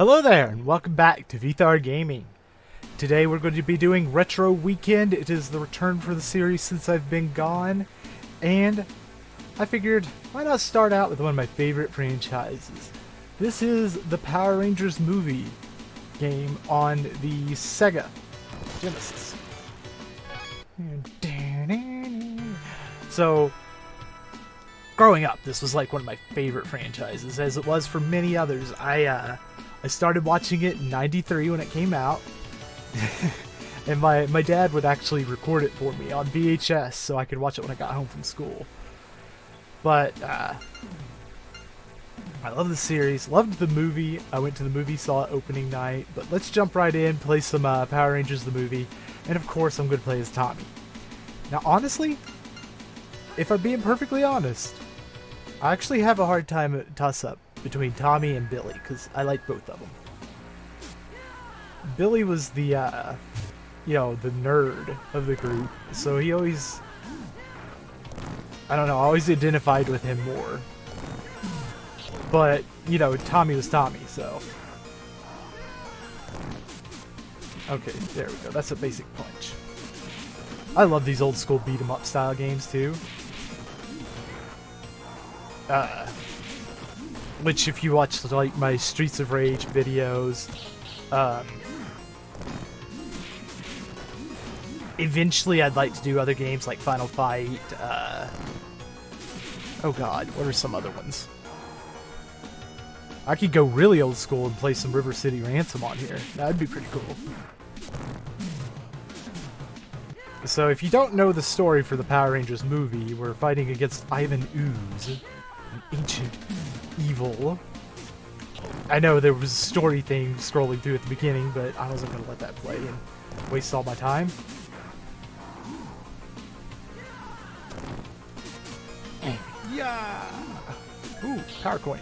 Hello there, and welcome back to Vitharr Gaming. Today we're going to be doing Retro Weekend. It is the return for the series since I've been gone, and I figured, why not start out with one of my favorite franchises. This is the Power Rangers movie game on the Sega Genesis. So, growing up, this was like one of my favorite franchises, as it was for many others. I started watching it in '93 when it came out, and my dad would actually record it for me on VHS so I could watch it when I got home from school. But I love the series, loved the movie. I went to the movie, saw it opening night. But let's jump right in, play some Power Rangers the movie, and of course I'm going to play as Tommy. Now honestly, if I'm being perfectly honest, I actually have a hard time at toss-up between Tommy and Billy, because I like both of them. Billy was the, the nerd of the group, so he always, I always identified with him more. But, Tommy was Tommy, so. Okay, there we go, that's a basic punch. I love these old school beat-em-up style games, too. Which, if you watch like my Streets of Rage videos, eventually I'd like to do other games like Final Fight. Oh God, what are some other ones? I could go really old school and play some River City Ransom on here. That'd be pretty cool. So, if you don't know the story for the Power Rangers movie, we're fighting against Ivan Ooze, an ancient evil. I know there was a story thing scrolling through at the beginning, but I wasn't going to let that play and waste all my time. Yeah! Ooh, power coin.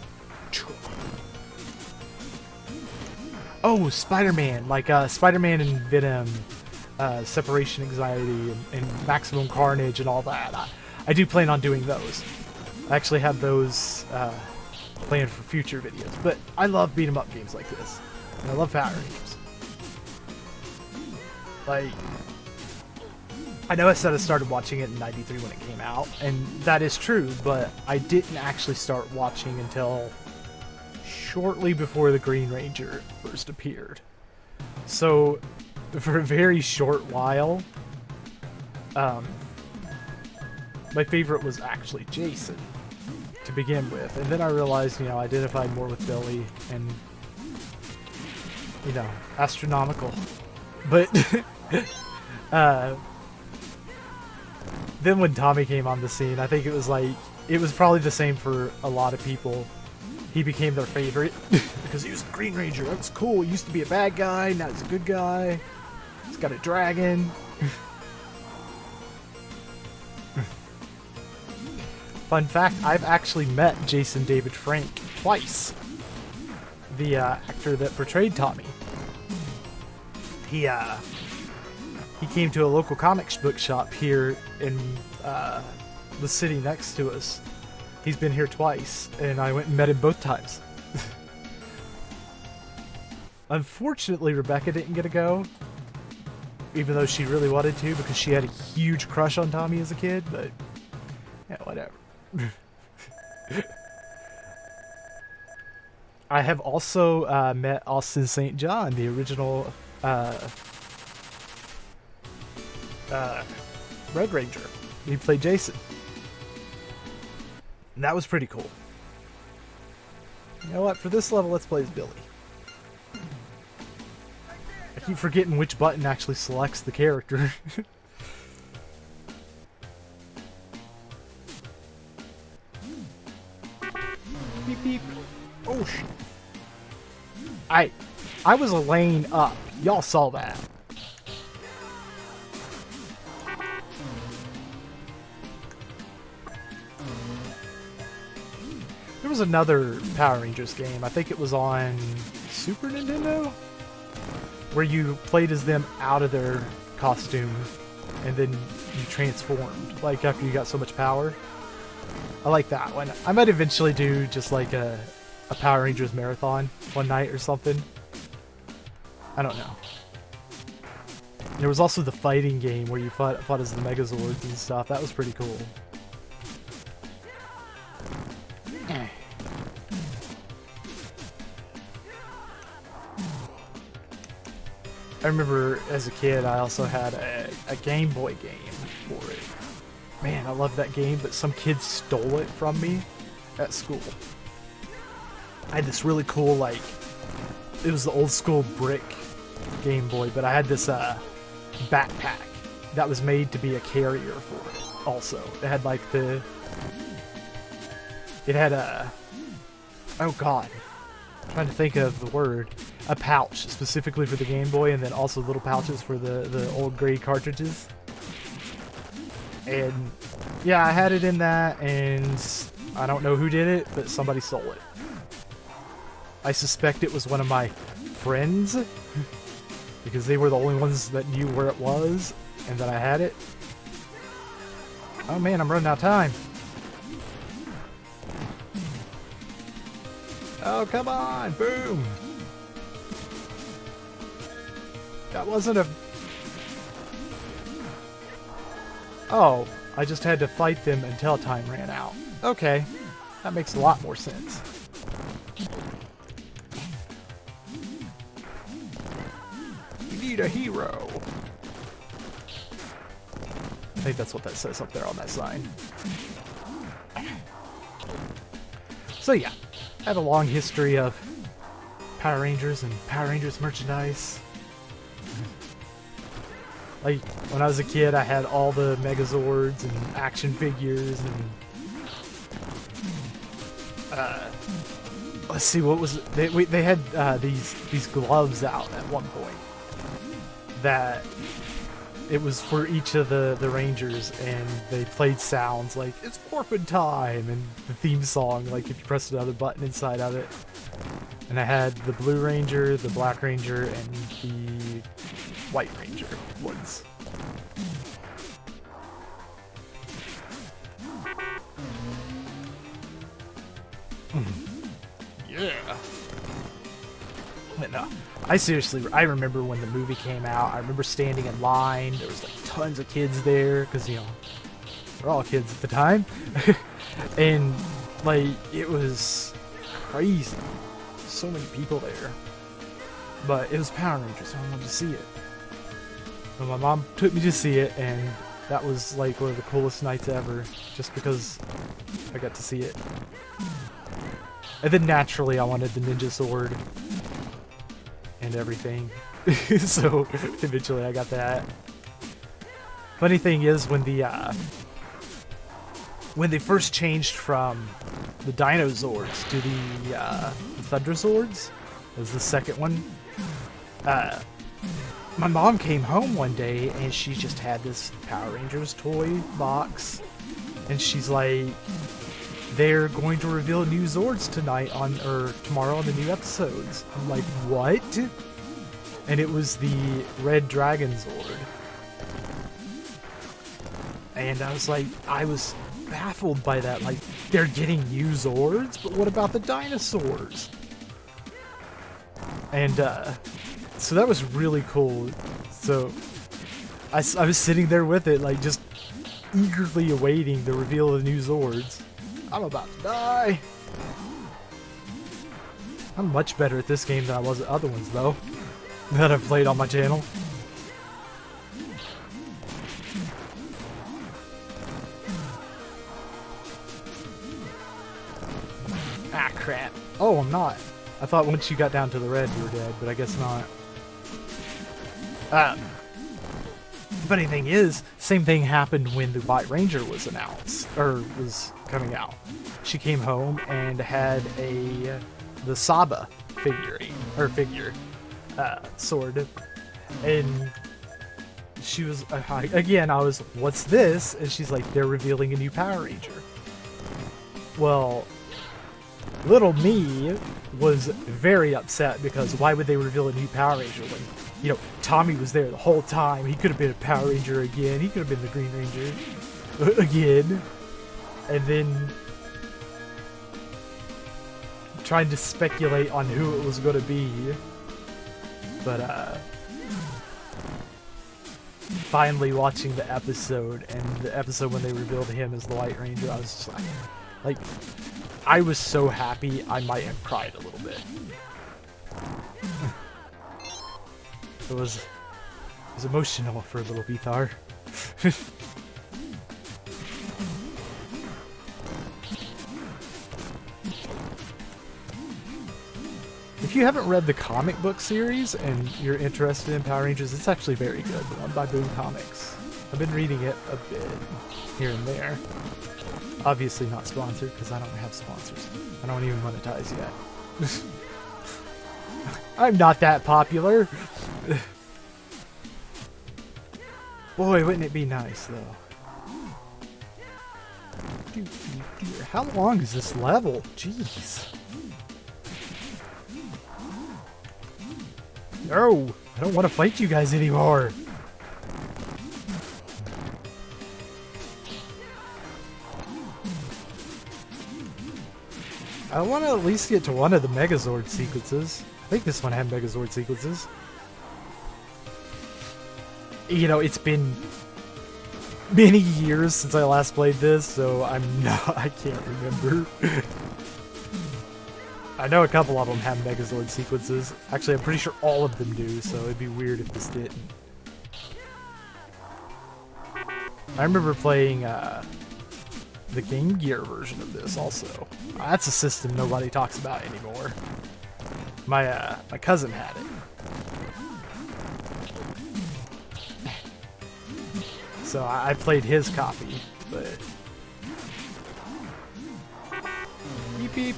Oh, Spider-Man! Like Spider-Man and Venom, Separation Anxiety, and Maximum Carnage and all that. I do plan on doing those. I actually have those planned for future videos, but I love beat 'em up games like this, and I love Power Rangers. Like, I know I said I started watching it in '93 when it came out, and that is true, but I didn't actually start watching until shortly before the Green Ranger first appeared. So, for a very short while, my favorite was actually Jason to begin with, and then I realized, I identified more with Billy and, astronomical. But then when Tommy came on the scene, I think it was probably the same for a lot of people. He became their favorite because he was the Green Ranger. That's cool. He used to be a bad guy, now he's a good guy. He's got a dragon. Fun fact, I've actually met Jason David Frank twice. The actor that portrayed Tommy. He came to a local comic book shop here in the city next to us. He's been here twice, and I went and met him both times. Unfortunately, Rebecca didn't get to go, even though she really wanted to, because she had a huge crush on Tommy as a kid, but yeah, whatever. I have also met Austin St. John, the original Red Ranger. He played Jason. And that was pretty cool. You know what? For this level, let's play as Billy. I keep forgetting which button actually selects the character. Beep beep. Oh shit. I was a lane up. Y'all saw that. There was another Power Rangers game, I think it was on Super Nintendo, where you played as them out of their costume and then you transformed, like after you got so much power. I like that one. I might eventually do just like a a Power Rangers marathon one night or something. I don't know. There was also the fighting game where you fought as the Megazords and stuff. That was pretty cool. I remember as a kid I also had a Game Boy game for it. Man, I love that game, but some kids stole it from me at school. I had this really cool, like, it was the old school brick Game Boy, but I had this backpack that was made to be a carrier for it also. It had like it had a, oh god, I'm trying to think of the word, a pouch specifically for the Game Boy, and then also little pouches for the old gray cartridges. And yeah, I had it in that, and I don't know who did it, but somebody stole it. I suspect it was one of my friends, because they were the only ones that knew where it was and that I had it. Oh man, I'm running out of time. Oh, come on! Boom! That wasn't a... Oh, I just had to fight them until time ran out. Okay, that makes a lot more sense. We need a hero. I think that's what that says up there on that sign. So yeah, I have a long history of Power Rangers and Power Rangers merchandise. Like, when I was a kid, I had all the Megazords and action figures and... let's see, what was it? They had these gloves out at one point that it was for each of the Rangers, and they played sounds like, it's morphin' time, and the theme song, like if you press another button inside of it. And I had the Blue Ranger, the Black Ranger, and the White Ranger ones. Yeah. But no, I remember when the movie came out, I remember standing in line, there was like tons of kids there, because, you know, we're all kids at the time. And, like, it was crazy. So many people there. But it was Power Rangers, so I wanted to see it. So my mom took me to see it, and that was like one of the coolest nights ever, just because I got to see it. And then naturally I wanted the ninja sword and everything. So eventually I got that. Funny thing is, when they first changed from the Dinozords to the Thunder Swords, as the second one, my mom came home one day and she just had this Power Rangers toy box, and she's like, they're going to reveal new Zords tonight or tomorrow on the new episodes. I'm like, what? And it was the Red Dragon Zord. And I was like, I was baffled by that. Like, they're getting new Zords, but what about the dinosaurs? And so that was really cool. So I was sitting there with it, like, just eagerly awaiting the reveal of the new Zords. I'm about to die. I'm much better at this game than I was at other ones, though, that I've played on my channel. Ah, crap. Oh, I'm not. I thought once you got down to the red, you were dead, but I guess not. Funny thing is, same thing happened when the White Ranger was announced, or was coming out. She came home and had the Saba figure, sword, and she was, again, I was, what's this? And she's like, they're revealing a new Power Ranger. Well, little me was very upset, because why would they reveal a new Power Ranger when, you know, Tommy was there the whole time? He could have been a Power Ranger again. He could have been the Green Ranger again. And then trying to speculate on who it was going to be. But, finally watching the episode, and the episode when they revealed him as the White Ranger, I was just like, I was so happy I might have cried a little bit. It was emotional for little Vitharr. If you haven't read the comic book series and you're interested in Power Rangers, it's actually very good. The one by Boom Comics. I've been reading it a bit here and there. Obviously not sponsored because I don't have sponsors. I don't even monetize yet. I'm not that popular. Boy, wouldn't it be nice though. How long is this level? Jeez. No, I don't want to fight you guys anymore. I want to at least get to one of the Megazord sequences. I think this one had Megazord sequences. You know, it's been many years since I last played this, so I can't remember. I know a couple of them have Megazord sequences. Actually, I'm pretty sure all of them do, so it'd be weird if this didn't. I remember playing the Game Gear version of this also. That's a system nobody talks about anymore. My cousin had it. So I played his copy, but... Beep beep.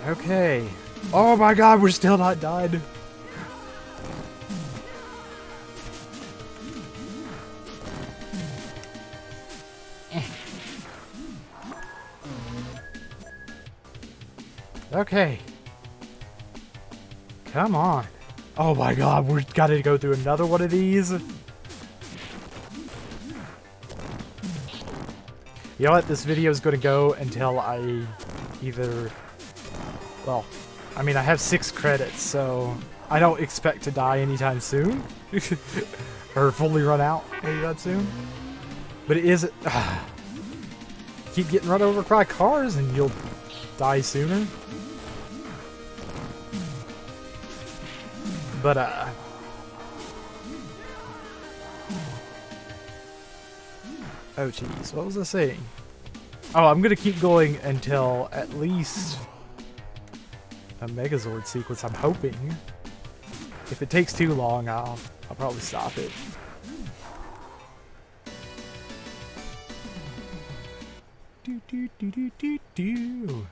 Okay. Oh my god, we're still not done. Okay. Come on. Oh my god, we've got to go through another one of these. You know what? This video is going to go until I either... Well, I mean, I have 6 credits, so I don't expect to die anytime soon. Or fully run out anytime soon. But it is... keep getting run over by cars and you'll die sooner. But, oh, jeez. What was I saying? Oh, I'm going to keep going until at least a Megazord sequence, I'm hoping. If it takes too long, I'll probably stop it. Do, do, do, do, do, do.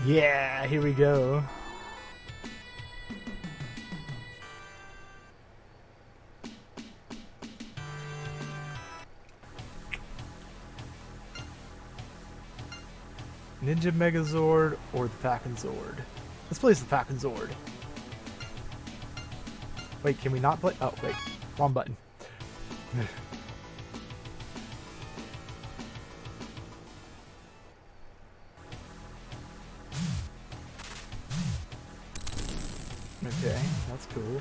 Yeah, here we go. Ninja Megazord or the Falcon Zord? Let's play as the Falcon Zord. Wait, can we not play? Oh, wait. Wrong button. Okay, that's cool.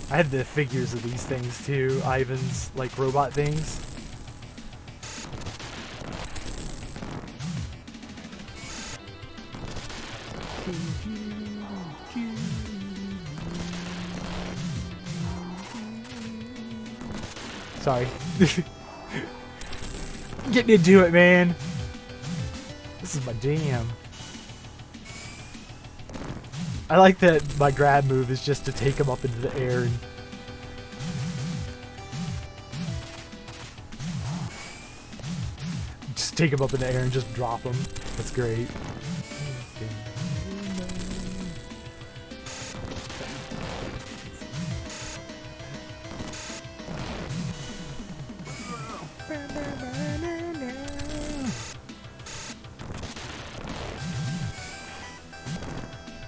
I had the figures of these things too. Ivan's, like, robot things. Sorry. Getting into it, man. This is my jam. I like that my grab move is just to take him up into the air and... just take him up in the air and just drop him. That's great.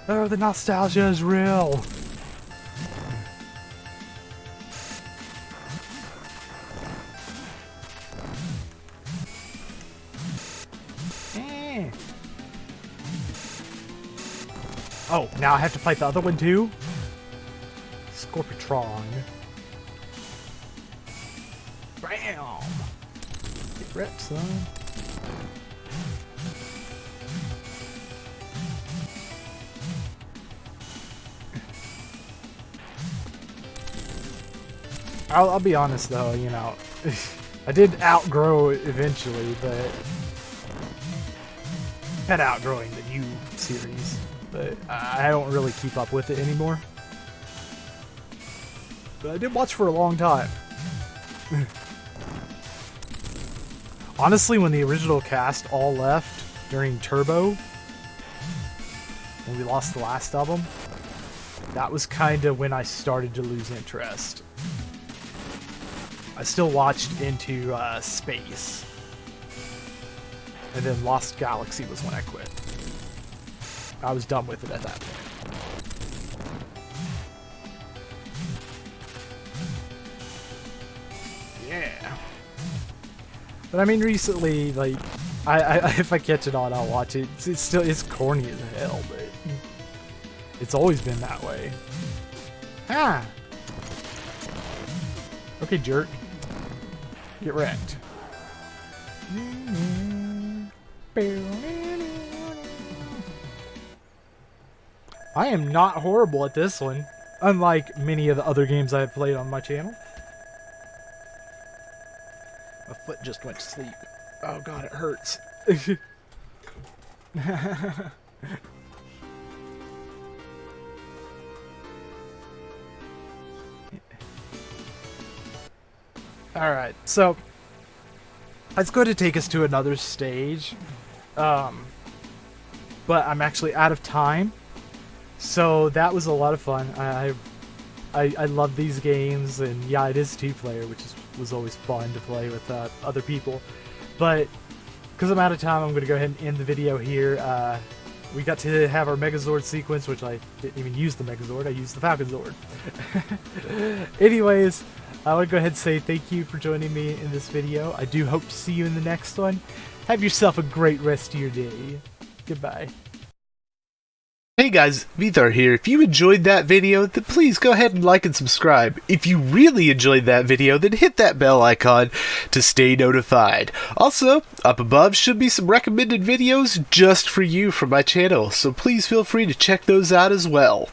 Oh, the nostalgia is real. Oh, now I have to fight the other one too? Scorpiotron. Bam! Get ripped, son. I'll be honest though, you know, I did outgrow it eventually, but not outgrowing the new series, but I don't really keep up with it anymore. But I did watch for a long time. Honestly, when the original cast all left during Turbo, when we lost the last of them, that was kind of when I started to lose interest. I still watched into space. And then Lost Galaxy was when I quit. I was done with it at that point. Yeah. But I mean, recently, like, I if I catch it on, I'll watch it. It's corny as hell, but it's always been that way. Ah! Okay, jerk. Get wrecked. I am not horrible at this one, unlike many of the other games I've played on my channel. My foot just went to sleep. Oh god, it hurts. Alright, so that's going to take us to another stage, but I'm actually out of time, so that was a lot of fun. I love these games, and yeah, it is 2-player, which was always fun to play with other people, but because I'm out of time, I'm going to go ahead and end the video here. We got to have our Megazord sequence, which I didn't even use the Megazord, I used the Falcon Zord. Anyways, I want to go ahead and say thank you for joining me in this video. I do hope to see you in the next one. Have yourself a great rest of your day. Goodbye. Hey guys, Vitharr here. If you enjoyed that video, then please go ahead and like and subscribe. If you really enjoyed that video, then hit that bell icon to stay notified. Also, up above should be some recommended videos just for you from my channel, so please feel free to check those out as well.